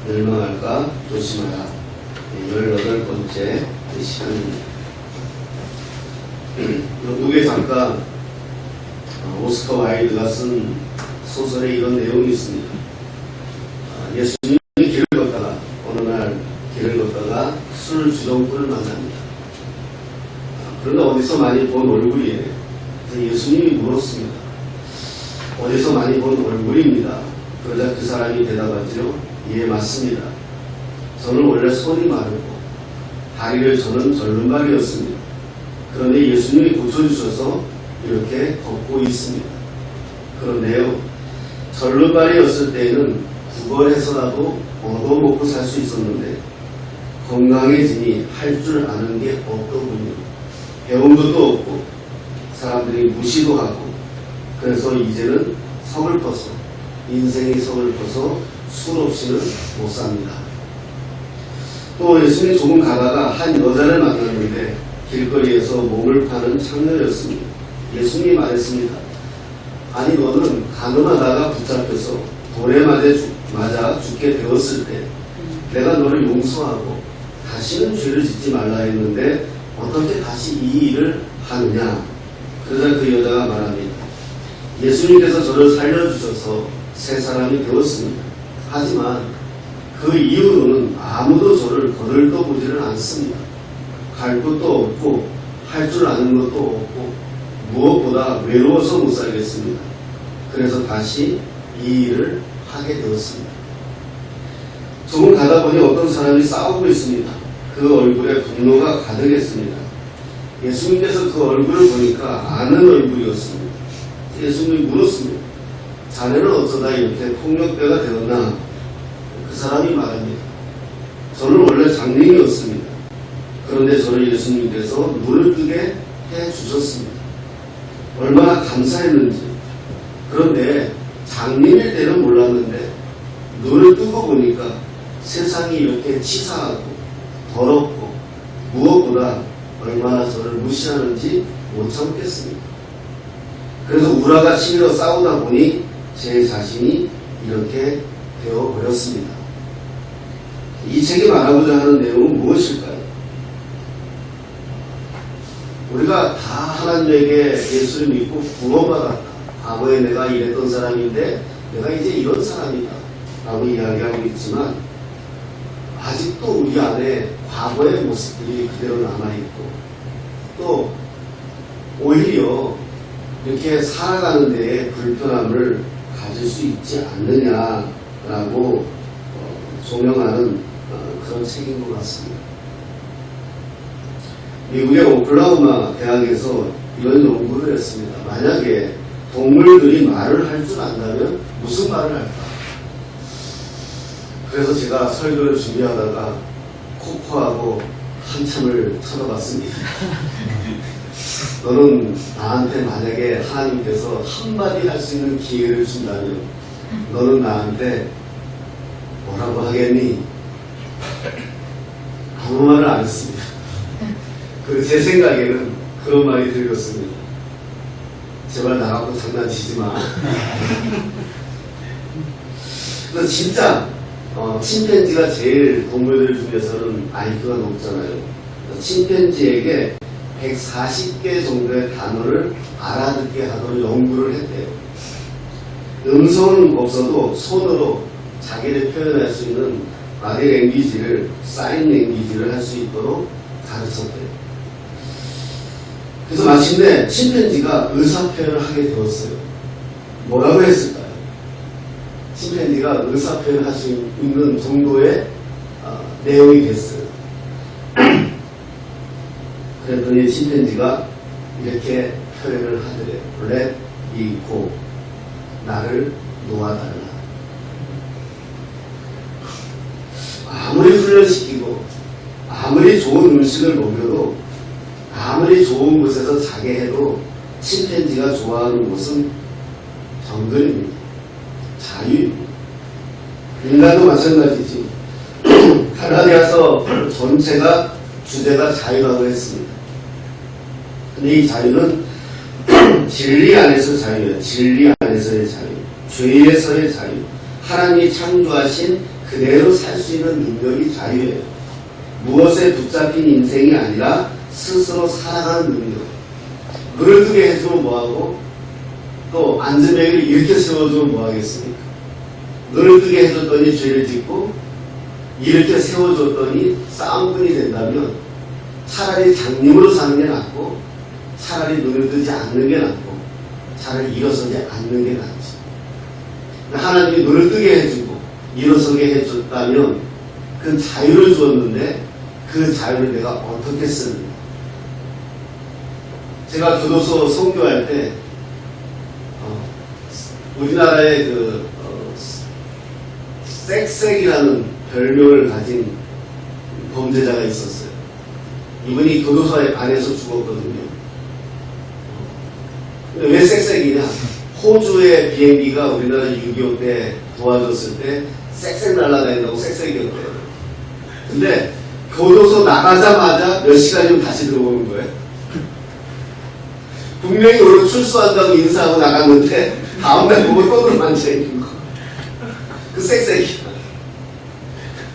멸망할까 조심하라. 18번째 시간입니다. 영국의 작가 오스커 와일드가 쓴 소설에 이런 내용이 있습니다. 예수님이 길을 걷다가 어느 날 길을 걷다가 술 주정꾼을 만납니다. 그런데 어디서 많이 본 얼굴이에요. 그래서 예수님이 물었습니다. 어디서 많이 본 얼굴입니다. 그러자 그 사람이 대답하죠. 예, 맞습니다. 저는 원래 손이 마르고 다리를 저는 절름발이었습니다. 그런데 예수님이 고쳐주셔서 이렇게 걷고 있습니다. 그런데요, 절름발이었을 때에는 구걸해서라도 얻어먹고 살 수 있었는데 건강해지니 할 줄 아는 게 없더군요. 배운 것도 없고 사람들이 무시도 하고 그래서 이제는 서글퍼서 인생이 서글퍼서 술 없이는 못 삽니다. 또 예수님이 조금 가다가 한 여자를 만났는데 길거리에서 몸을 파는 창녀였습니다. 예수님이 말했습니다. 아니 너는 가늠하다가 붙잡혀서 돌에 맞아 죽게 되었을 때 내가 너를 용서하고 다시는 죄를 짓지 말라 했는데 어떻게 다시 이 일을 하느냐. 그러자 그 여자가 말합니다. 예수님께서 저를 살려주셔서 새 사람이 되었습니다. 하지만 그 이후로는 아무도 저를 거들떠보지는 않습니다. 갈 곳도 없고 할 줄 아는 것도 없고 무엇보다 외로워서 못 살겠습니다. 그래서 다시 이 일을 하게 되었습니다. 조금 가다 보니 어떤 사람이 싸우고 있습니다. 그 얼굴에 분노가 가득했습니다. 예수님께서 그 얼굴을 보니까 아는 얼굴이었습니다. 예수님이 물었습니다. 자네는 어쩌다 이렇게 폭력배가 되었나? 그 사람이 말합니다. 저는 원래 장님이었습니다. 그런데 저를 예수님께서 눈을 뜨게 해주셨습니다. 얼마나 감사했는지. 그런데 장님일 때는 몰랐는데 눈을 뜨고 보니까 세상이 이렇게 치사하고 더럽고 무엇보다 얼마나 저를 무시하는지 못 참겠습니다. 그래서 우라가 치밀어 싸우다 보니 제 자신이 이렇게 되어버렸습니다. 이 책이 말하고자 하는 내용은 무엇일까요? 우리가 다 하나님에게 예수를 믿고 구원받았다. 과거에 내가 이랬던 사람인데 내가 이제 이런 사람이다 라고 이야기하고 있지만 아직도 우리 안에 과거의 모습들이 그대로 남아있고 또 오히려 이렇게 살아가는 데에 불편함을 가질 수 있지 않느냐라고 조명하는 그런 책인 것 같습니다. 미국의 오클라호마 대학에서 이런 연구를 했습니다. 만약에 동물들이 말을 할 줄 안다면 무슨 말을 할까? 그래서 제가 설교를 준비하다가 코코하고 한참을 쳐다봤습니다. 너는 나한테 만약에 하나님께서 한마디 할 수 있는 기회를 준다면 너는 나한테 뭐라고 하겠니? 아무 말을 안 했습니다. 제 생각에는 그런 말이 들렸습니다. 제발 나하고 장난치지 마. 그래서 진짜 침팬지가 제일 동물들 중에서는 IQ가 높잖아요. 침팬지에게 140개 정도의 단어를 알아듣게 하도록 연구를 했대요. 음성은 없어도 손으로 자기를 표현할 수 있는 바디 랭귀지를, 사인 랭귀지를 할 수 있도록 가르쳤대요. 그래서 마침내 침팬지가 의사표현을 하게 되었어요. 뭐라고 했을까요? 침팬지가 의사표현을 할 수 있는 정도의 내용이 됐어요. 그랬더니 침팬지가 이렇게 표현을 하더래요. Let me go. 나를 놓아달라. 아무리 훈련시키고 아무리 좋은 음식을 먹여도 아무리 좋은 곳에서 자게 해도 침팬지가 좋아하는 곳은 정글입니다. 자유입니다. 인간도 마찬가지지. 가나디아서 전체가 주제가 자유라고 했습니다. 근데 이 자유는 진리 안에서 자유예요. 진리 안에서의 자유, 죄에서의 자유, 하나님이 창조하신 그대로 살 수 있는 능력이 자유예요. 무엇에 붙잡힌 인생이 아니라 스스로 살아가는 능력. 눈을 뜨게 해주면 뭐하고 또 앉은 배를 이렇게 세워주면 뭐하겠습니까? 눈을 뜨게 해줬더니 죄를 짓고 이렇게 세워줬더니 싸움꾼이 된다면 차라리 장님으로 사는 게 낫고 차라리 눈을 뜨지 않는 게 낫고 차라리 일어서지 않는 게 낫지. 하나님이 눈을 뜨게 해주고 일어서게 해줬다면 그 자유를 주었는데 그 자유를 내가 어떻게 쓰는가. 제가 교도소 선교할 때 우리나라의 쌕쌕이라는 별명을 가진 범죄자가 있었어요. 이분이 교도소 안에서 죽었거든요. 왜 쌕쌕이냐? 호주의 비행기가 우리나라 6.25 때 도와줬을 때 쌕쌕 날아다닌다고 쌕쌕이었대요. 근데 교도소 나가자마자 몇 시간이면 다시 들어오는 거예요. 분명히 오늘 출소한다고 인사하고 나갔는데 다음날 보고 또 그러면 앉아있는 거. 그 쌕쌕이.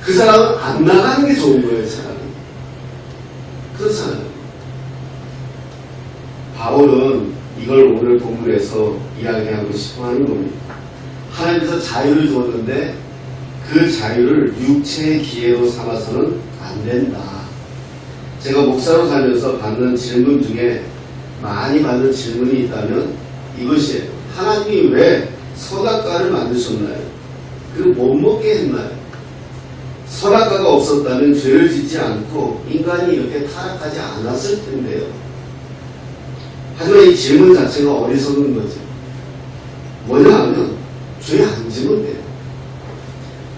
그 사람은 안 나가는 게 좋은 거예요, 차라리. 그렇잖아요. 바울은 이걸 오늘 본문에서 이야기하고 싶어 하는 겁니다. 하나님께서 자유를 주었는데 그 자유를 육체의 기회로 삼아서는 안 된다. 제가 목사로 살면서 받는 질문 중에 많이 받는 질문이 있다면 이것이에요. 하나님이 왜 선악과를 만드셨나요? 그리고 못 먹게 했나요? 선악과가 없었다면 죄를 짓지 않고 인간이 이렇게 타락하지 않았을 텐데요. 하지만 이 질문 자체가 어리석은 거죠. 뭐냐 하면 죄 안 지면 돼요.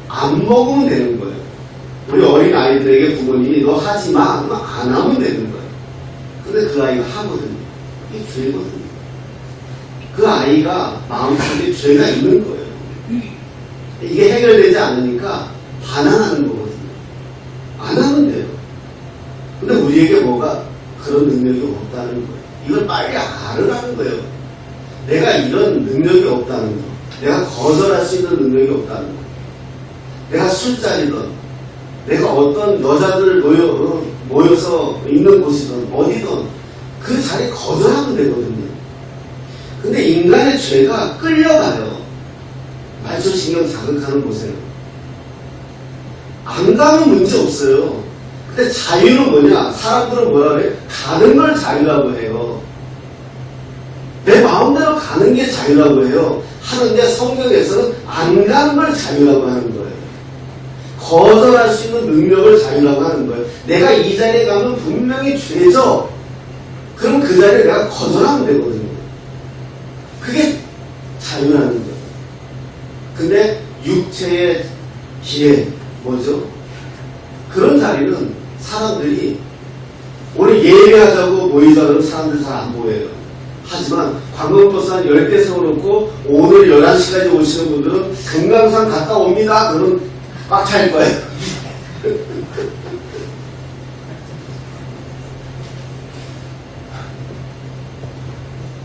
안 먹으면 되는 거예요. 우리 어린 아이들에게 부모님이 너 하지 마, 안 하면 되는 거예요. 근데 그 아이가 하거든요. 이게 죄거든요. 그 아이가 마음속에 죄가 있는 거예요. 이게 해결되지 않으니까 반항하는 거거든요. 안 하면 돼요. 근데 우리에게 뭐가 그런 능력이 없다는 거예요. 이걸 빨리 알으라는 거예요. 내가 이런 능력이 없다는 거. 내가 거절할 수 있는 능력이 없다는 거. 내가 술자리든 내가 어떤 여자들 모여서 있는 곳이든 어디든 그 자리에 거절하면 되거든요. 근데 인간의 죄가 끌려가요. 말초신경 자극하는 곳에. 안 가면 문제 없어요. 근데 자유는 뭐냐? 사람들은 뭐라 그래? 가는 걸 자유라고 해요. 내 마음대로 가는 게 자유라고 해요. 하는데 성경에서는 안 가는 걸 자유라고 하는 거예요. 거절할 수 있는 능력을 자유라고 하는 거예요. 내가 이 자리에 가면 분명히 죄죠. 그럼 그 자리에 내가 거절하면 되거든요. 그게 자유라는 거예요. 근데 육체의 기회, 뭐죠? 그런 자리는 사람들이 오늘 예배하자고 모이자는 사람들 잘 안 보여요. 하지만 관광버스 한 10대 세워놓고 오늘 11시까지 오시는 분들은 금강산 갔다 옵니다. 그러면 꽉 찰 거예요.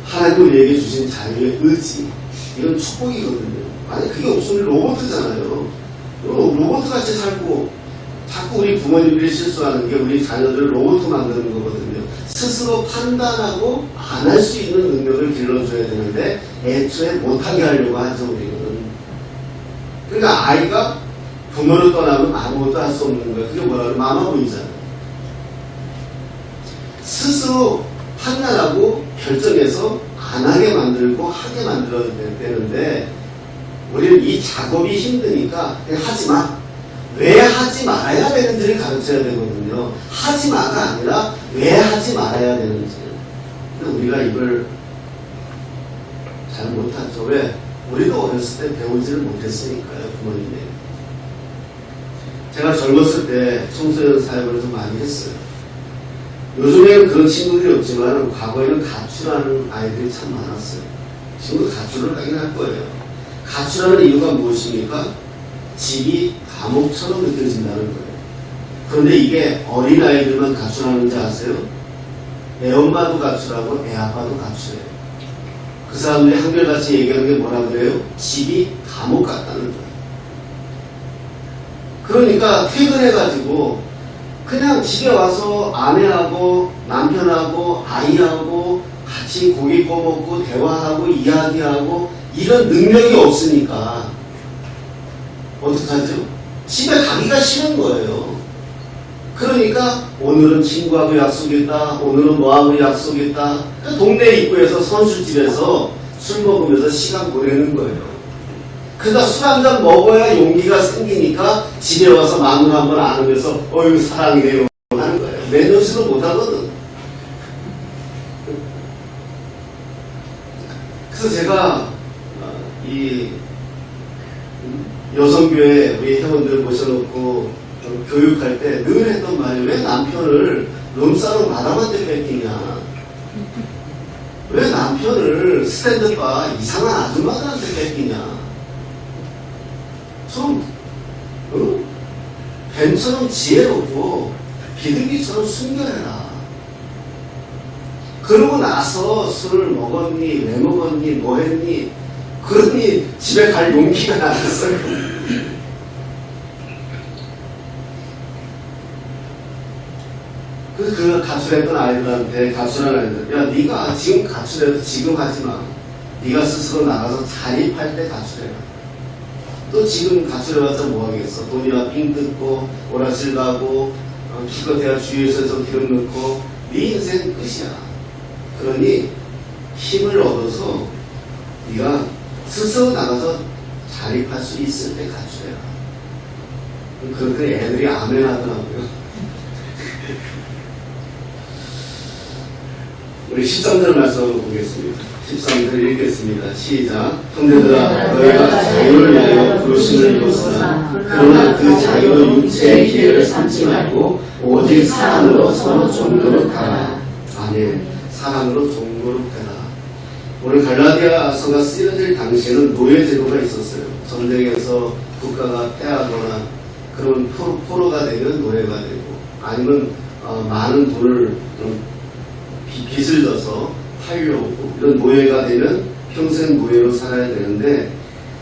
하나님 우리에게 주신 자유의 의지, 이건 축복이거든요. 만약 그게 없으면 로봇이잖아요. 로봇같이 살고 자꾸 우리 부모님들이 실수하는 게 우리 자녀들을 로봇 만드는 거거든요. 스스로 판단하고 안 할 수 있는 능력을 길러줘야 되는데 애초에 못하게 하려고 하죠, 우리는. 그러니까 아이가 부모를 떠나면 아무것도 할 수 없는 거예요. 그게 뭐라 그래? 마마보이잖아요. 스스로 판단하고 결정해서 안 하게 만들고 하게 만들어야 되는데 우리는 이 작업이 힘드니까 그냥 하지 마. 왜 하지 말아야 되는지를 가르쳐야 되거든요. 하지 마가 아니라 왜 하지 말아야 되는지. 근데 우리가 이걸 잘 못하죠. 왜? 우리도 어렸을 때 배우지를 못했으니까요, 부모님이. 제가 젊었을 때 청소년 사역을 좀 많이 했어요. 요즘에는 그런 친구들이 없지만 과거에는 가출하는 아이들이 참 많았어요. 지금도 가출을 하긴 할 거예요. 가출하는 이유가 무엇입니까? 집이 감옥처럼 느껴진다는 거예요. 그런데 이게 어린아이들만 가출하는지 아세요? 애엄마도 가출하고 애아빠도 가출해요. 그 사람들이 한결같이 얘기하는 게 뭐라 그래요? 집이 감옥 같다는 거예요. 그러니까 퇴근해가지고 그냥 집에 와서 아내하고 남편하고 아이하고 같이 고기 구워 먹고 대화하고 이야기하고 이런 능력이 없으니까 어떡하죠? 집에 가기가 싫은 거예요. 그러니까 오늘은 친구하고 약속있다, 오늘은 뭐하고 약속있다. 동네 입구에서 선술집에서 술 먹으면서 시간 보내는 거예요. 그러니까 술 한 잔 먹어야 용기가 생기니까 집에 와서 마누라 한번 안으면서 어휴 사랑해요 하는 거예요. 매너지도 못하거든. 그래서 제가 이 여성교회 우리 회원들 모셔놓고 교육할 때 늘 했던 말이 왜 남편을 룸사롱 마담한테 뺏기냐, 왜 남편을 스탠드바 이상한 아줌마들한테 뺏기냐, 좀 뱀처럼 지혜롭고 비둘기처럼 순결해라. 그러고 나서 술을 먹었니, 왜 먹었니, 뭐 했니, 그러니 집에 갈 용기가 나갔어요. 그 가출했던 아이들한테, 가출한 아이들, 야 네가 지금 가출해도 지금 하지마. 네가 스스로 나가서 자립할 때 가출해라. 또 지금 가출해봤자 뭐하겠어. 돈이나 삥 뜯고 오라실 가고 기껏해야 주위에서 좀 기름 넣고 네 인생 끝이야. 그러니 힘을 얻어서 네가 스스로 나가서 자립할 수 있을 때 가출해라. 그렇게 애들이 아멘 하더라고요. 우리 13절 말씀을 보겠습니다. 13절 읽겠습니다. 시작. 형제들아 너희가 자유를 위하여 부르심을 입었으나 그러나 그 자유로 육체의 기회를 삼지 말고 오직 사랑으로 서로 종로로 가라. 아멘. 사랑으로 종로로 가라. 오늘 갈라디아서가 쓰여질 당시에는 노예제도가 있었어요. 전쟁에서 국가가 패하거나 그런 포로가 되면 노예가 되고, 아니면 많은 돈을 빚을 져서 팔려오고 이런 노예가 되면 평생 노예로 살아야 되는데,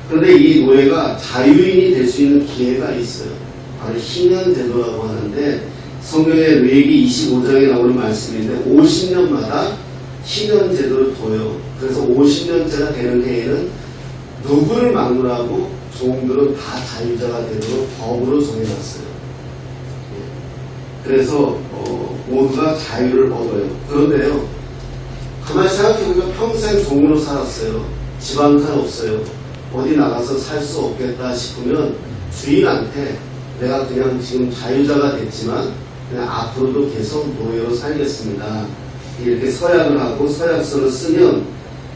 그런데 이 노예가 자유인이 될 수 있는 기회가 있어요. 바로 희년제도라고 하는데, 성경의 레위기 25장에 나오는 말씀인데 50년마다 희년제도를 둬요. 그래서 50년째가 되는 해에는 누구를 막론하고 종들은 다 자유자가 되도록 법으로 정해놨어요. 그래서 모두가 자유를 얻어요. 그런데요, 가만히 생각해보니까 평생 종으로 살았어요. 집 한 칸 없어요. 어디 나가서 살 수 없겠다 싶으면 주인한테 내가 그냥 지금 자유자가 됐지만 그냥 앞으로도 계속 노예로 살겠습니다. 이렇게 서약을 하고 서약서를 쓰면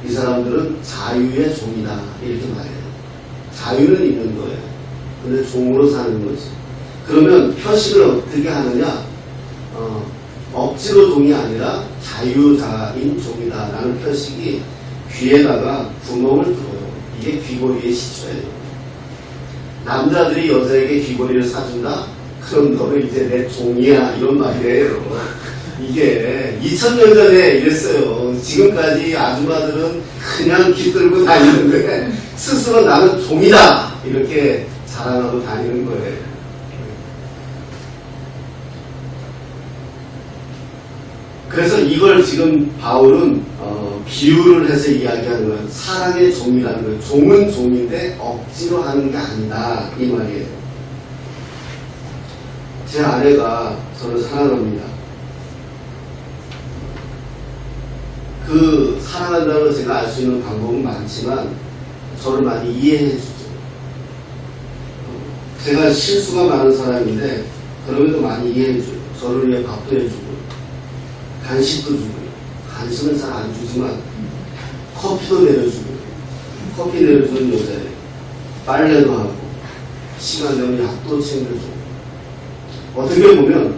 이 사람들은 자유의 종이다 이렇게 말해요. 자유는 있는 거예요. 근데 종으로 사는 거지. 그러면 표식을 어떻게 하느냐? 억지로 종이 아니라 자유자인 종이다라는 표식이 귀에다가 구멍을 뚫어요. 이게 귀걸이의 시초예요. 남자들이 여자에게 귀걸이를 사준다? 그럼 너는 이제 내 종이야 이런 말이에요. 이게 2000년 전에 이랬어요. 지금까지 아줌마들은 그냥 깃들고 다니는데 스스로 나는 종이다 이렇게 자랑하고 다니는 거예요. 그래서 이걸 지금 바울은 비유를 해서 이야기하는 거예요. 사랑의 종이라는 거예요. 종은 종인데 억지로 하는 게 아니다 이 말이에요. 제 아내가 저를 사랑합니다. 그 사랑한다는 걸 제가 알 수 있는 방법은 많지만 저를 많이 이해해 주죠. 제가 실수가 많은 사람인데 그럼에도 많이 이해해 줘요. 저를 위해 밥도 해주고 간식도 주고, 간식은 잘 안 주지만 커피도 내려주고, 커피 내려주는 여자예요. 빨래도 하고 시간 되면 약도 챙겨주고. 어떻게 보면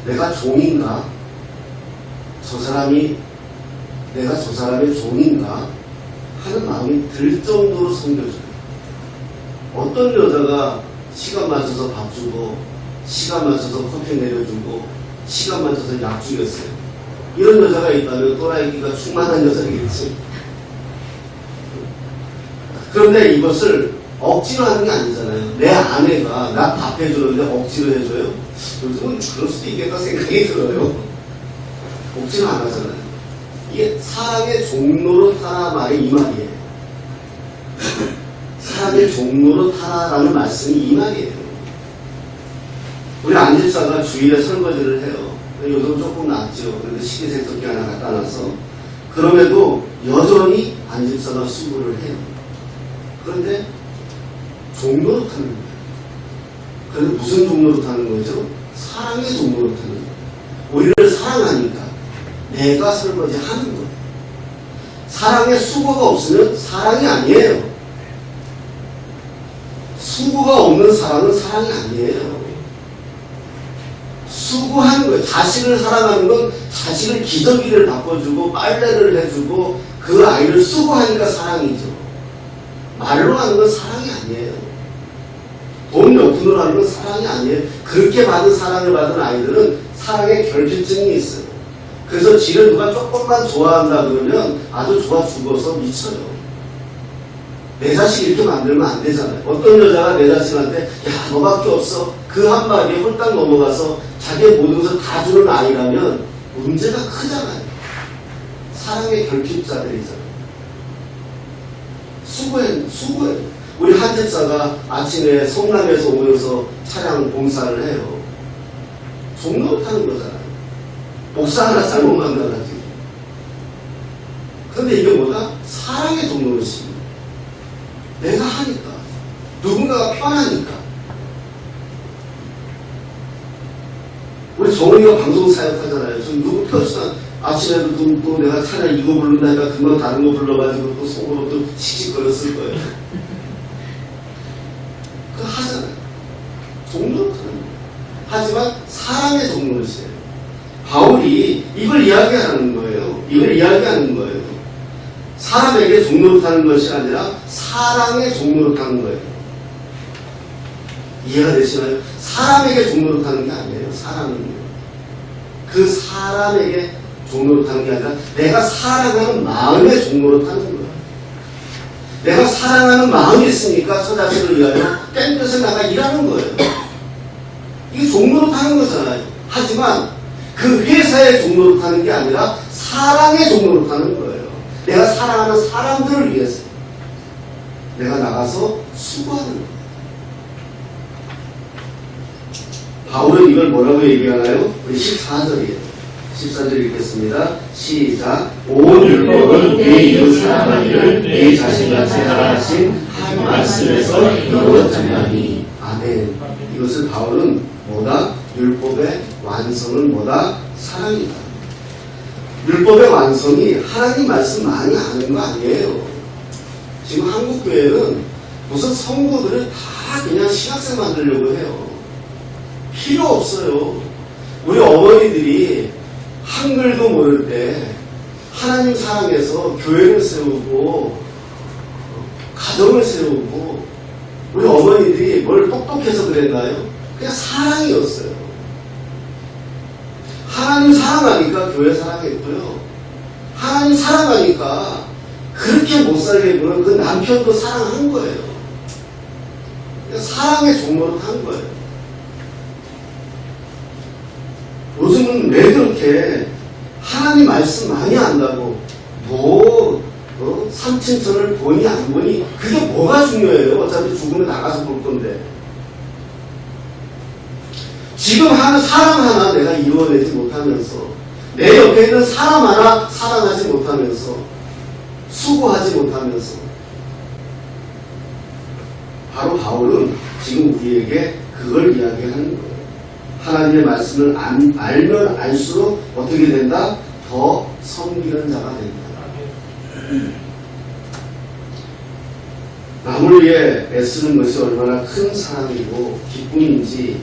내가 종인가? 내가 저 사람의 종인가? 하는 마음이 들 정도로 섬겨줘요. 어떤 여자가 시간 맞춰서 밥 주고, 시간 맞춰서 커피 내려주고, 시간 맞춰서 약 주겠어요. 이런 여자가 있다면 또라이기가 충만한 여자겠지. 그런데 이것을 억지로 하는 게 아니잖아요. 내 아내가 나 밥 해주는데 억지로 해줘요? 요즘은 그럴 수도 있겠다 생각이 들어요. 억지로 안 하잖아요. 이게 사랑의 종로로 타라 말이 이 말이에요. 사랑의 종로로 타라라는 말씀이 이 말이에요. 우리 안집사가 주일에 설거지를 해요. 요즘 조금 낫죠. 그런데 식기세척기 하나 갖다 놔서. 그럼에도 여전히 안집사가 수고를 해요. 그런데 종로로 타는 거예요. 그런데 무슨 종로로 타는 거죠? 사랑의 종로로 타는 거예요. 우리를 사랑하니까 내가 설거지 하는 거예요. 사랑에 수고가 없으면 사랑이 아니에요. 수고가 없는 사랑은 사랑이 아니에요. 수고하는 거예요. 자식을 사랑하는 건 자식을 기저귀를 바꿔주고 빨래를 해주고 그 아이를 수고하니까 사랑이죠. 말로 하는 건 사랑이 아니에요. 돈 몇 푼으로 하는 건 사랑이 아니에요. 그렇게 받은 사랑을 받은 아이들은 사랑의 결핍증이 있어요. 그래서 지를 누가 조금만 좋아한다 그러면 아주 좋아 죽어서 미쳐요. 내 자식 이렇게 만들면 안 되잖아요. 어떤 여자가 내 자식한테 야 너밖에 없어 그 한마디에 홀딱 넘어가서 자기의 모든 것을 다 주는 아이라면 문제가 크잖아요. 사랑의 결핍자들이잖아요. 수고해. 우리 한 집사가 아침에 성남에서 오면서 차량 공사를 해요. 종로 타는 거잖아요. 목사 하나 잘못 만나가지고. 그런데 이게 뭐다? 사랑의 종로의식입니다. 내가 하니까. 누군가가 편하니까. 우리 정훈이가 방송 사역하잖아요. 좀 누구 펴주나 아침에도 또 내가 차라리 이거 부른다니까 금방 다른 거 불러가지고 또 속으로 또 씩씩거렸을 거예요. 그거 하잖아요. 종로로 타는 거예요. 하지만 사랑의 종로의식이에요. 바울이 이걸 이야기하는 거예요. 이걸 이야기하는 거예요. 사람에게 종로로 타는 것이 아니라 사랑의 종로로 타는 거예요. 이해가 되시나요? 사람에게 종로로 타는 게 아니에요. 사람은요. 그 사람에게 종로로 타는 게 아니라 내가 사랑하는 마음의 종로로 타는 거예요. 내가 사랑하는 마음이 있으니까 저 자식을 위하여 땡볕에 나가 일하는 거예요. 이게 종로로 타는 거잖아요. 하지만 그 회사의 종로로 타는 게 아니라 사랑의 종로로 타는 거예요. 내가 사랑하는 사람들을 위해서 내가 나가서 수고하는 거예요. 바울은 이걸 뭐라고 얘기하나요? 우리 14절이에요. 14절 읽겠습니다. 시작. 온 율법은 내 이웃 사랑하기를 내 자신같이 하라 하신 한 말씀에서 이루어졌나니. 아멘. 이것을 바울은 뭐다? 율법의 완성은 뭐다? 사랑이다. 율법의 완성이 하나님 말씀 많이 아는 거 아니에요. 지금 한국교회는 무슨 성도들을 다 그냥 신학생 만들려고 해요. 필요 없어요. 우리 어머니들이 한글도 모를 때 하나님 사랑해서 교회를 세우고 가정을 세우고 우리 어머니들이 뭘 똑똑해서 그랬나요? 그냥 사랑이었어요. 하나님 사랑하니까 교회 사랑했고요. 하나님 사랑하니까 그렇게 못 살게 구는 그 남편도 사랑한 거예요. 그냥 사랑의 종로로 탄 거예요. 요즘은 왜 그렇게 하나님 말씀 많이 안다고 삼층천을 보니 안 보니 그게 뭐가 중요해요? 어차피 죽으면 나가서 볼 건데. 지금 하는 사람 하나 내가 이루어내지 못하면서 내 옆에 있는 사람 하나 사랑하지 못하면서 수고하지 못하면서 바로 바울은 지금 우리에게 그걸 이야기하는 거예요. 하나님의 말씀을 알면 알수록 어떻게 된다? 더 섬기는 자가 된다. 남을 위해 애쓰는 것이 얼마나 큰 사랑이고 기쁨인지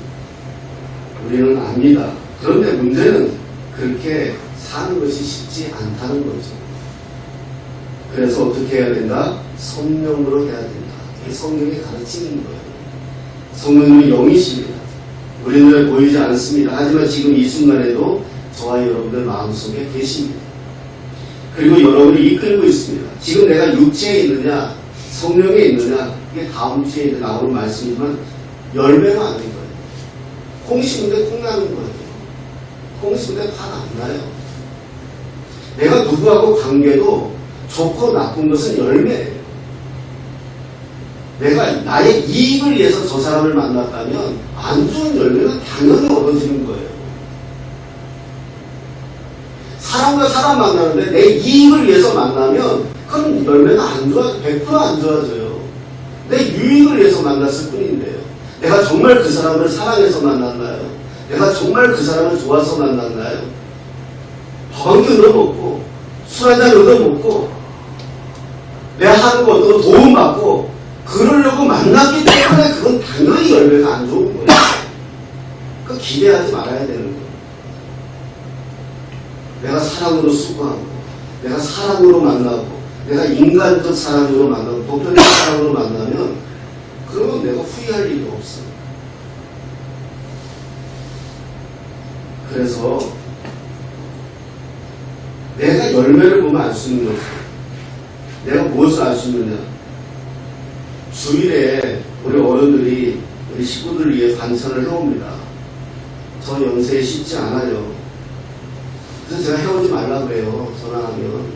우리는 압니다. 그런데 문제는 그렇게 사는 것이 쉽지 않다는 거죠. 그래서 어떻게 해야 된다? 성령으로 해야 된다. 이게 성령이 가르치는 거예요. 성령님은 영이십니다. 우리 눈에 보이지 않습니다. 하지만 지금 이 순간에도 저와 여러분들 마음속에 계십니다. 그리고 여러분을 이끌고 있습니다. 지금 내가 육체에 있느냐 성령에 있느냐? 이게 다음 주에 이제 나오는 말씀이지만 열매가 아닌 거예요. 콩 심은데 콩 나는 거예요. 콩 심은데 파 안 나요. 내가 누구하고 관계도 좋고 나쁜 것은 열매예요. 내가 나의 이익을 위해서 저 사람을 만났다면 안 좋은 열매는 당연히 얻어지는 거예요. 사람과 사람 만나는데 내 이익을 위해서 만나면 그건 열매는 안 좋아, 100% 안 좋아져요. 내 유익을 위해서 만났을 뿐인데요. 내가 정말 그 사람을 사랑해서 만났나요? 내가 정말 그 사람을 좋아서 만났나요? 밥 한 끼 얻어먹고 술 한잔 얻어먹고 내 하는 것도 도움받고 그러려고 만났기 때문에 그건 당연히 열매가 안 좋은 거예요. 그 기대하지 말아야 되는 거예요. 내가 사랑으로 수고하고 내가 사랑으로 만나고 내가 인간적 사랑으로 만나고 보편적 사랑으로 만나면 그러면 내가 후회할 일이 없어요. 그래서 내가 열매를 보면 알 수 있는 거죠. 내가 무엇을 알 수 있느냐. 주일에 우리 어른들이 우리 식구들을 위해 반찬을 해옵니다. 저 연세에 쉽지 않아요. 그래서 제가 해오지 말라고 해요. 전화하면.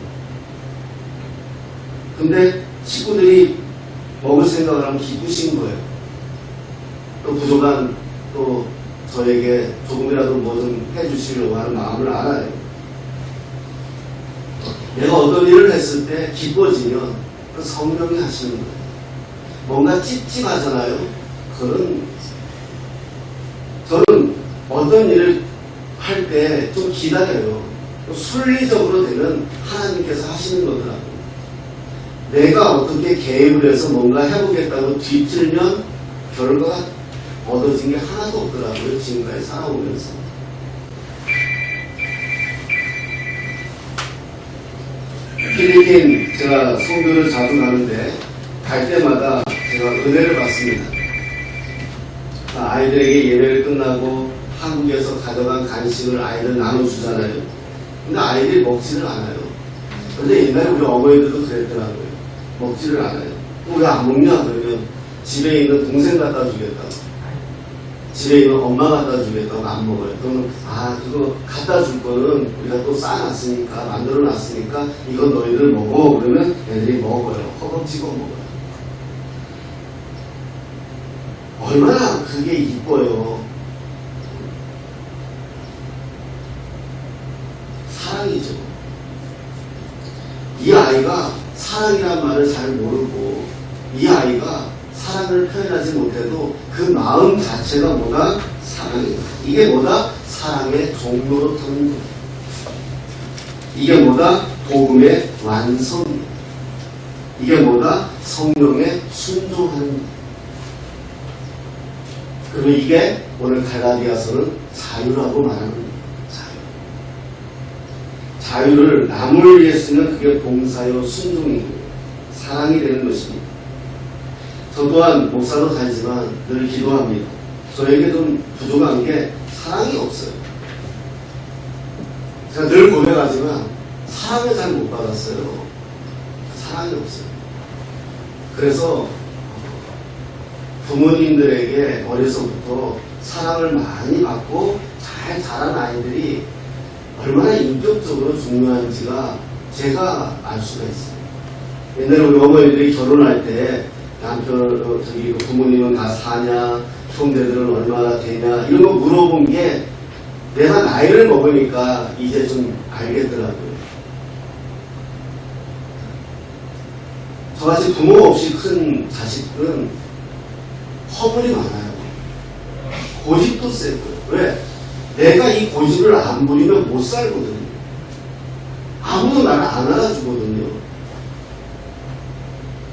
근데 식구들이 먹을 생각을 하면 기쁘신 거예요. 또 부족한 또 저에게 조금이라도 뭐 좀 해주시려고 하는 마음을 알아요. 내가 어떤 일을 했을 때 기뻐지면 그 성령이 하시는 거예요. 뭔가 찝찝하잖아요. 저는 어떤 일을 할 때 좀 기다려요. 순리적으로 되면 하나님께서 하시는 거더라고요. 내가 어떻게 개입을 해서 뭔가 해보겠다고 뒤틀면 결과가 얻어진 게 하나도 없더라고요. 지금까지 살아오면서. 필리핀 제가 선교를 자주 가는데 갈 때마다 제가 은혜를 받습니다. 아이들에게 예배를 끝나고 한국에서 가져간 간식을 아이들 나눠주잖아요. 근데 아이들이 먹지를 않아요. 근데 옛날에 우리 어머니들도 그랬더라고요. 먹지를 않아요. 왜 안 먹냐? 그러면 집에 있는 동생 갖다 주겠다고. 집에 있는 엄마 갖다 주겠다고 안 먹어요. 그러면 그거 갖다 줄 거는 우리가 또 싸놨으니까 만들어 놨으니까 이건 너희들 먹어. 그러면 애들이 먹어요. 허겁지겁 먹어요. 얼마나 그게 이뻐요. 사랑이죠. 이 아이가 사랑이란 말을 잘 모르고 이 아이가 사랑을 표현하지 못해도 그 마음 자체가 뭐다? 사랑이다. 이게 뭐다? 사랑의 종로로 타는 거다. 이게 뭐다? 복음의 완성이다. 이게 뭐다? 성령에 순종하는 거다. 그리고 이게 오늘 갈라디아서는 자유라고 말하는 거예요. 자유를 남을 위해 쓰면 그게 봉사요 순종이고 사랑이 되는 것입니다. 저 또한 목사로 살지만 늘 기도합니다. 저에게 좀 부족한 게 사랑이 없어요. 제가 늘 고백하지만 사랑을 잘 못 받았어요. 사랑이 없어요. 그래서 부모님들에게 어려서부터 사랑을 많이 받고 잘 자란 아이들이 얼마나 인격적으로 중요한지가 제가 알 수가 있어요. 옛날에 우리 어머니들이 결혼할 때 남편, 부모님은 다 사냐, 형제들은 얼마나 되냐, 이런 거 물어본 게 내가 나이를 먹으니까 이제 좀 알겠더라고요. 저같이 부모 없이 큰 자식들은 허물이 많아요. 고집도 세고요. 왜? 내가 이 고집을 안 부리면 못 살거든요. 아무도 나를 안 알아주거든요.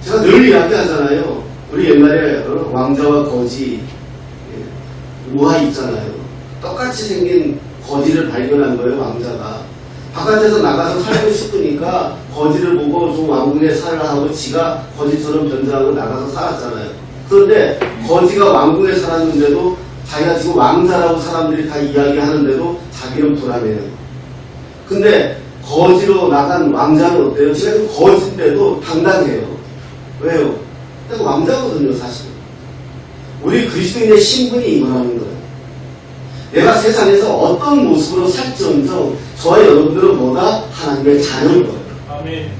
제가 늘 이야기하잖아요. 우리 옛날에 왕자와 거지 우화 있잖아요. 똑같이 생긴 거지를 발견한 거예요. 왕자가 바깥에서 나가서 살고 싶으니까 거지를 보고 좀 왕궁에 살라 하고 지가 거지처럼 변장하고 나가서 살았잖아요. 그런데 거지가 왕궁에 살았는데도 자기가 지금 왕자라고 사람들이 다 이야기하는데도 자기는 불안해요. 근데 거지로 나간 왕자는 어때요? 지금 거지인데도 당당해요. 왜요? 왕자거든요, 사실. 우리 그리스도인의 신분이 이거라는 거예요. 내가 세상에서 어떤 모습으로 살지언정 저와 여러분들은 뭐다? 하나님의 자녀일 거예요. 아멘.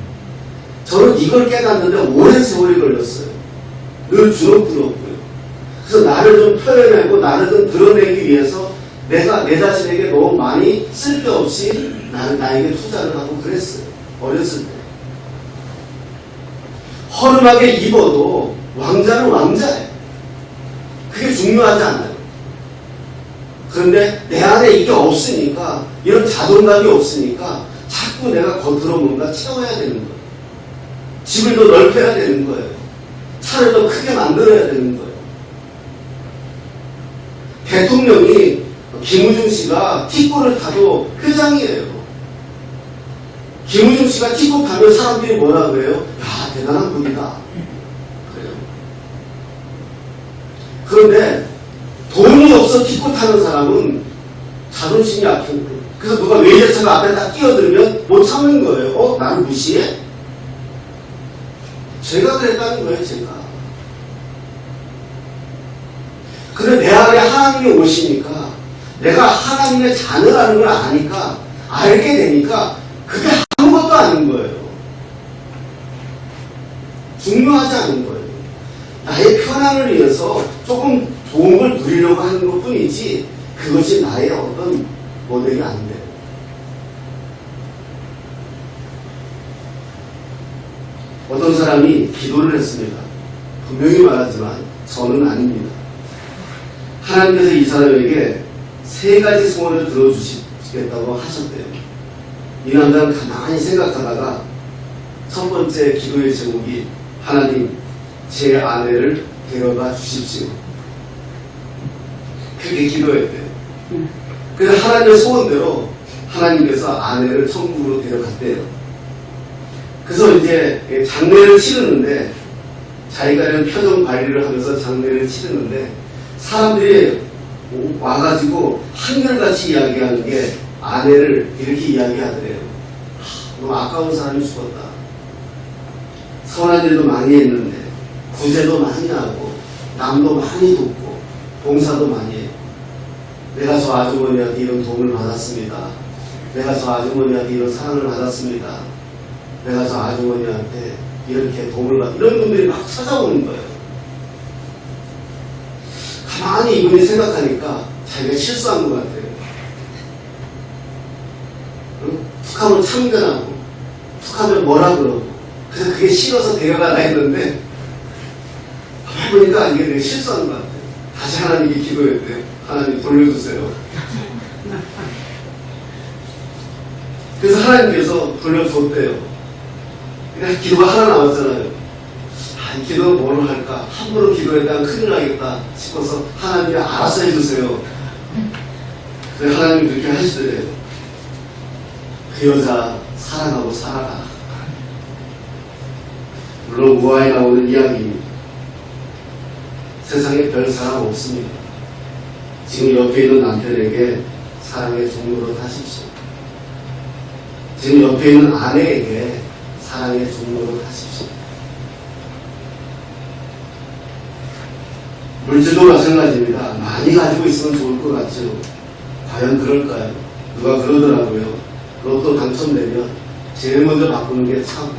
저는 이걸 깨닫는데 오랜 세월이 걸렸어요. 늘 주눅들었고요. 그래서 나를 좀 표현하고 나를 좀 드러내기 위해서 내가 내 자신에게 너무 많이 쓸데없이 나에게 투자를 하고 그랬어요. 어렸을 때. 허름하게 입어도 왕자는 왕자예요. 그게 중요하지 않아요. 그런데 내 안에 이게 없으니까, 이런 자존감이 없으니까 자꾸 내가 겉으로 뭔가 채워야 되는 거예요. 집을 더 넓혀야 되는 거예요. 차를 더 크게 만들어야 되는 거예요. 대통령이 김우중 씨가 티코를 타도 회장이에요. 김우중 씨가 티코 타면 사람들이 뭐라 그래요? 야, 대단한 분이다. 그래요. 그런데 돈이 없어 티코 타는 사람은 자존심이 약한 거예요. 그래서 누가 외제차가 앞에 딱 끼어들면 못 참는 거예요. 나를 무시해? 제가 그랬다는 거예요, 제가. 근데 내 안에 하나님이 오시니까, 내가 하나님의 자녀라는 걸 아니까, 알게 되니까, 그게 아무것도 아닌 거예요. 중요하지 않은 거예요. 나의 편안을 위해서 조금 좋은 걸 누리려고 하는 것 뿐이지, 그것이 나의 어떤 모델이 안 돼요. 어떤 사람이 기도를 했습니다. 분명히 말하지만 저는 아닙니다. 하나님께서 이 사람에게 3가지 소원을 들어주시겠다고 하셨대요. 이 남자는 가만히 생각하다가 첫 번째 기도의 제목이 하나님, 제 아내를 데려가 주십시오. 그렇게 기도했대요. 그래서 하나님의 소원대로 하나님께서 아내를 천국으로 데려갔대요. 그래서 이제 장례를 치르는데, 자기가 이런 표정 관리를 하면서 장례를 치르는데, 사람들이 와가지고 한결같이 이야기하는 게 아내를 이렇게 이야기하더래요. 너무 아까운 사람이 죽었다. 선한 일도 많이 했는데, 구제도 많이 하고, 남도 많이 돕고, 봉사도 많이 해요. 내가 저 아주머니한테 이런 도움을 받았습니다. 내가 저 아주머니한테 이런 사랑을 받았습니다. 내가 저 아주머니한테 이렇게 도움을 받, 이런 분들이 막 찾아오는 거예요. 가만히 이분이 생각하니까 자기가 실수한 것 같아요. 툭 하면 참견하고, 툭 하면 뭐라 그러고, 그래서 그게 싫어서 데려가라 했는데, 보니까 이게 내가 실수한 것 같아요. 다시 하나님께 기도했대요. 하나님 돌려주세요. 그래서 하나님께서 돌려줬대요. 그냥 기도가 하나 나왔잖아요. 이 기도는 뭘 할까? 함부로 기도했다면 큰일 나겠다 싶어서 하나님이 알아서 해주세요. 그래서 하나님이 그렇게 하시더래요. 그 여자 사랑하고 살아가. 물론 우화에 나오는 이야기입니다. 세상에 별 사랑 없습니다. 지금 옆에 있는 남편에게 사랑의 종로를 하십시오. 지금 옆에 있는 아내에게 사랑의 종로를 하십시오. 물질도 마찬가지입니다. 많이 가지고 있으면 좋을 것 같죠. 과연 그럴까요? 누가 그러더라고요. 로또 당첨되면 제일 먼저 바꾸는 게 차고,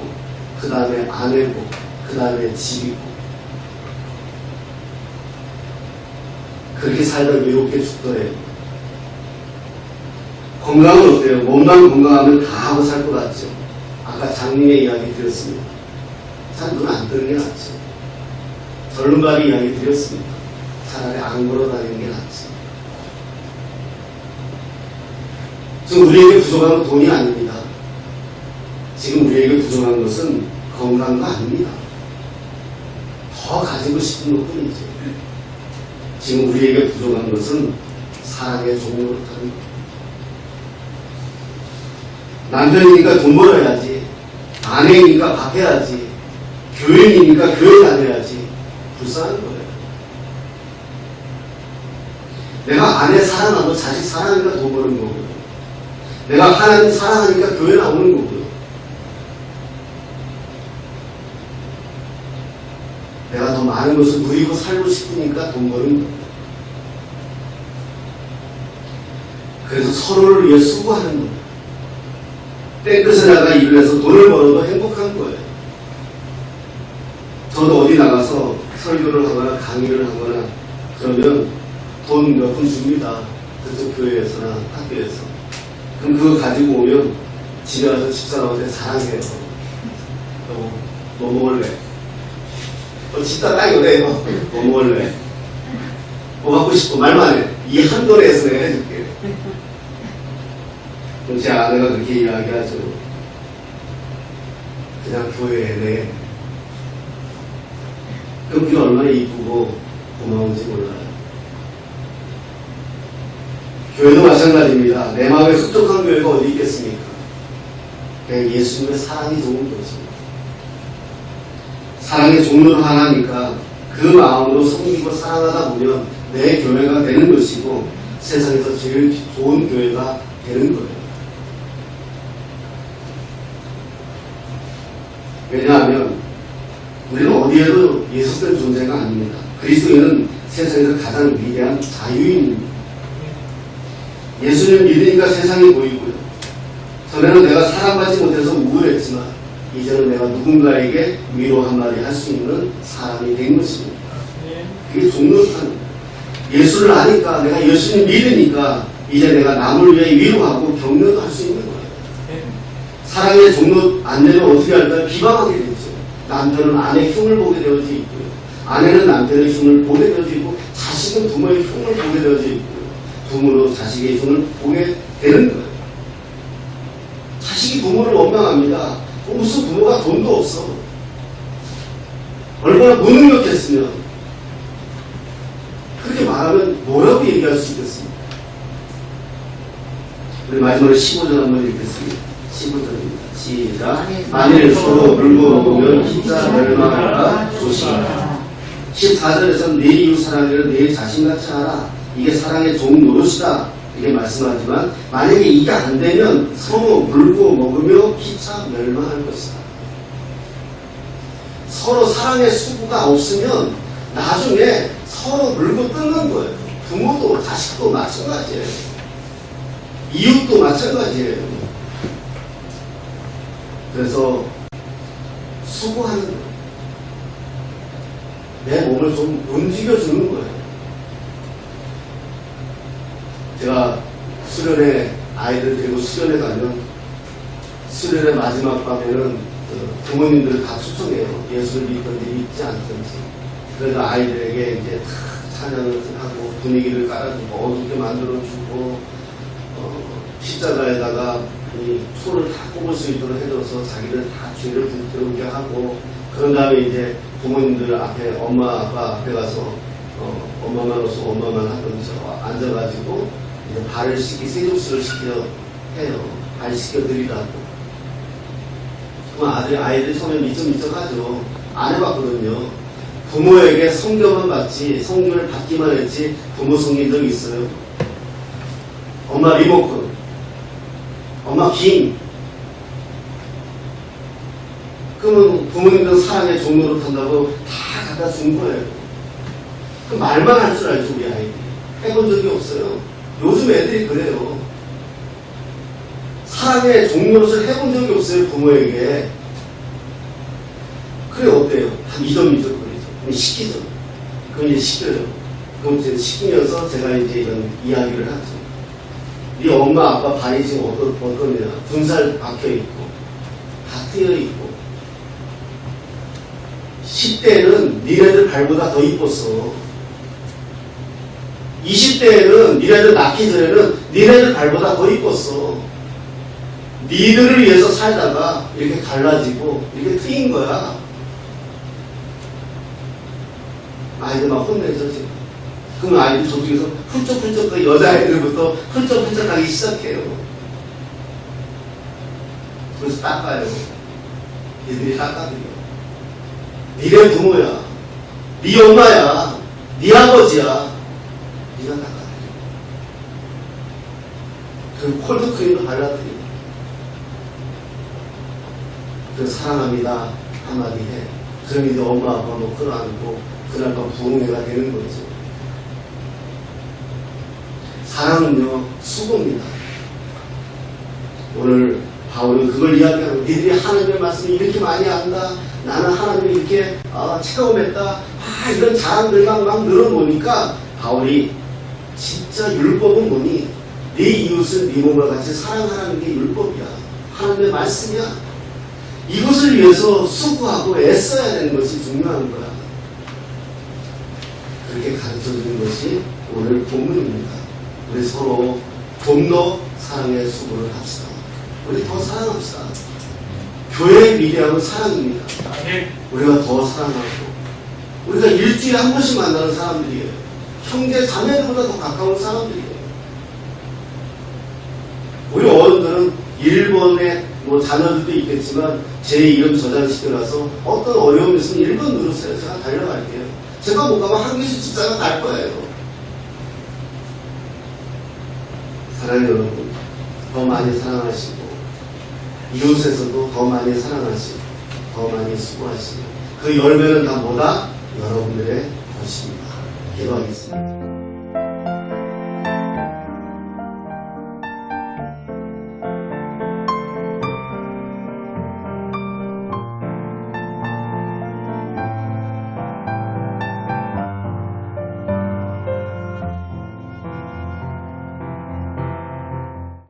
그 다음에 아내고, 그 다음에 집이고. 그렇게 살다 외롭게 죽더래요. 건강은 어때요? 몸만 건강하면 다 하고 살 것 같죠? 아까 장님의 이야기 드렸습니다. 참 눈 안 뜨는 게 낫죠. 절름발이 이야기 드렸습니다. 차라리 안 걸어 다니는 게 낫죠. 지금 우리에게 부족한 건 돈이 아닙니다. 지금 우리에게 부족한 것은 건강도 아닙니다. 더 가지고 싶은 것 뿐이죠. 지금 우리에게 부족한 것은 사랑의 종로를 타는 것. 남편이니까 돈 벌어야지, 아내이니까 밥 해야지, 교인이니까 교회 다녀야지. 불쌍한 거예요. 내가 아내 사랑하고 자식 사랑하니까 돈 버는 거고요. 내가 하나님 사랑하니까 교회 나오는 거고요. 내가 더 많은 것을 누리고 살고 싶으니까 돈 버는 거예요. 그래서 서로를 위해 수고하는 거예요. 땡끝에 나가 일을 해서 돈을 벌어도 행복한 거예요. 저도 어디 나가서 설교를 하거나 강의를 하거나 그러면 돈 몇 푼 줍니다. 그쪽 교회에서나 학교에서. 그럼 그거 가지고 오면 집에 와서 집사람한테 자랑해요. 뭐 먹을래? 집사 딱 이거래요. 뭐 먹을래? 뭐 갖고 싶어? 말만 해. 이 한 거래에서 내가 해줄게. 그럼 제 아내가 그렇게 이야기하죠. 그냥 교회에 내. 그럼 그게 얼마나 이쁘고 고마운지 몰라요. 교회도 마찬가지입니다. 내 마음에 흡족한 교회가 어디 있겠습니까? 그냥 예수님의 사랑이 좋은 교회입니다. 사랑의 종로를 하나니까 그 마음으로 섬기고 사랑하다 보면 내 교회가 되는 것이고 세상에서 제일 좋은 교회가 되는 거예요. 왜냐하면 우리는 어디에도 예속된 존재가 아닙니다. 그리스도인은 세상에서 가장 위대한 자유인입니다. 예수님을 믿으니까 세상이 보이고요. 전에는 내가 사랑받지 못해서 우울했지만 이제는 내가 누군가에게 위로 한마디 할 수 있는 사람이 된 것입니다. 그게 종로탄. 예수를 아니까, 내가 예수님 믿으니까 이제 내가 남을 위해 위로하고 격려도 할 수 있는 거예요. 사랑의 종로 안 되면 어떻게 할까요? 비방하게 되죠. 남편은 아내의 흉을 보게 되어져 있고요. 아내는 남편의 흉을 보게 되어져 있고, 자식은 부모의 흉을 보게 되어져 있고요. 부모로 자식의 흉을 보게 되는 거예요. 자식이 부모를 원망합니다. 무슨 부모가 돈도 없어. 얼마나 무능력했으면. 그렇게 말하면 뭐라고 얘기할 수 있겠습니까? 우리 마지막으로 15절 한번 읽겠습니다. 15절입니다. 시작. 만일 서로 물고 먹으면 진짜 멸망하라 조심하라. 14절에서는 내 이웃 사랑을 내 자신같이 하라. 이게 사랑의 종 노릇이다. 이렇게 말씀하지만 만약에 이게 안 되면 서로 물고 먹으며 피차 멸망할 것이다. 서로 사랑의 수고가 없으면 나중에 서로 물고 뜯는 거예요. 부모도 자식도 마찬가지예요. 이웃도 마찬가지예요. 그래서 수고하는 거예요. 내 몸을 좀 움직여주는 거예요. 제가 수련회 아이들 데리고 수련회 가면 수련회 마지막 밤에는 부모님들 다 초청해요. 예수를 믿든지 믿지 않든지. 그래서 아이들에게 이제 찬양을 하고 분위기를 깔아주고 어둡게 만들어주고 십자가에다가 이 소를 다 꼽을 수 있도록 해줘서 자기들 다 죄를 붙들게 하고 그런 다음에 이제 부모님들 앞에 엄마 아빠 앞에 가서 엄마만 없어 엄마만 하든지 앉아가지고 이제 발을 씻기 세족수를 시켜 해요. 발 씻겨드리라고. 그럼 아이들이 처음에 미적미적하죠. 안 해봤거든요. 부모에게 성경만 받지 성경을 받기만 했지 부모 성긴 적이 있어요. 엄마 리모컨, 엄마 김. 그러면 부모님들 사랑의 종로로 탄다고 다 갖다 준 거예요. 그 말만 할 줄 알죠, 우리 아이들이. 해본 적이 없어요. 요즘 애들이 그래요. 사랑의 종로를 해본 적이 없어요, 부모에게. 그래, 어때요? 다 미적거리죠. 그럼 시키죠. 그럼 이제 시켜요. 그럼 이제 시키면서 제가 이제 이런 이야기를 하죠. 네 엄마, 아빠 발이 지금 어떠냐. 분살 박혀있고, 다 트여있고. 10대는 니네들 발보다 더 이뻤어. 20대에는 니네들 낳기 전에는 니네들 발보다 더 이뻤어. 니들을 위해서 살다가 이렇게 갈라지고 이렇게 트인 거야. 아이들 막 혼내죠 지금. 그럼 아이들 저쪽에서 훌쩍훌쩍 그 여자아이들부터 훌쩍훌쩍 하기 시작해요. 그래서 닦아요. 얘들이 닦아드려. 니네 부모야, 니 엄마야, 니 아버지야. 니가 닦아드려. 그 콜드크림도 발라드려. 그 사랑합니다 한마디 해. 그럼 이제 엄마 아빠 뭐 끌어안고 그날 밤 부흥회가 되는 거죠. 사랑은요 수고입니다. 오늘 바울은 그걸 이야기하고 니들이 하나님의 말씀을 이렇게 많이 안다. 나는 하나님을 이렇게 체험했다. 이런 자랑들만 막 늘어놓으니까 바울이 진짜 율법은 뭐니? 네 이웃을 네 몸과 같이 사랑하라는 게 율법이야. 하나님의 말씀이야. 이것을 위해서 수고하고 애써야 되는 것이 중요한 거야. 그렇게 가르쳐주는 것이 오늘 본문입니다. 우리 서로 좀 더 사랑의 수고를 합시다. 우리 더 사랑합시다. 교회의 미래함은 사랑입니다. 우리가 더 사랑하고 우리가 일주일에 한 번씩 만나는 사람들이에요. 형제 자매들보다 더 가까운 사람들이에요. 우리 어른들은 일본에 뭐 자녀들도 있겠지만 제 이름 저장시켜놔서 어떤 어려움이 있으면 1번 누르세요. 제가 달려갈게요. 제가 못 가면 한기수 집사가 갈 거예요. 사랑하는 여러분, 더 많이 사랑하시고 이웃에서도 더 많이 사랑하시고 더 많이 수고하시고 그 열매는 다 뭐다? 여러분들의 것입니다. 기도하겠습니다.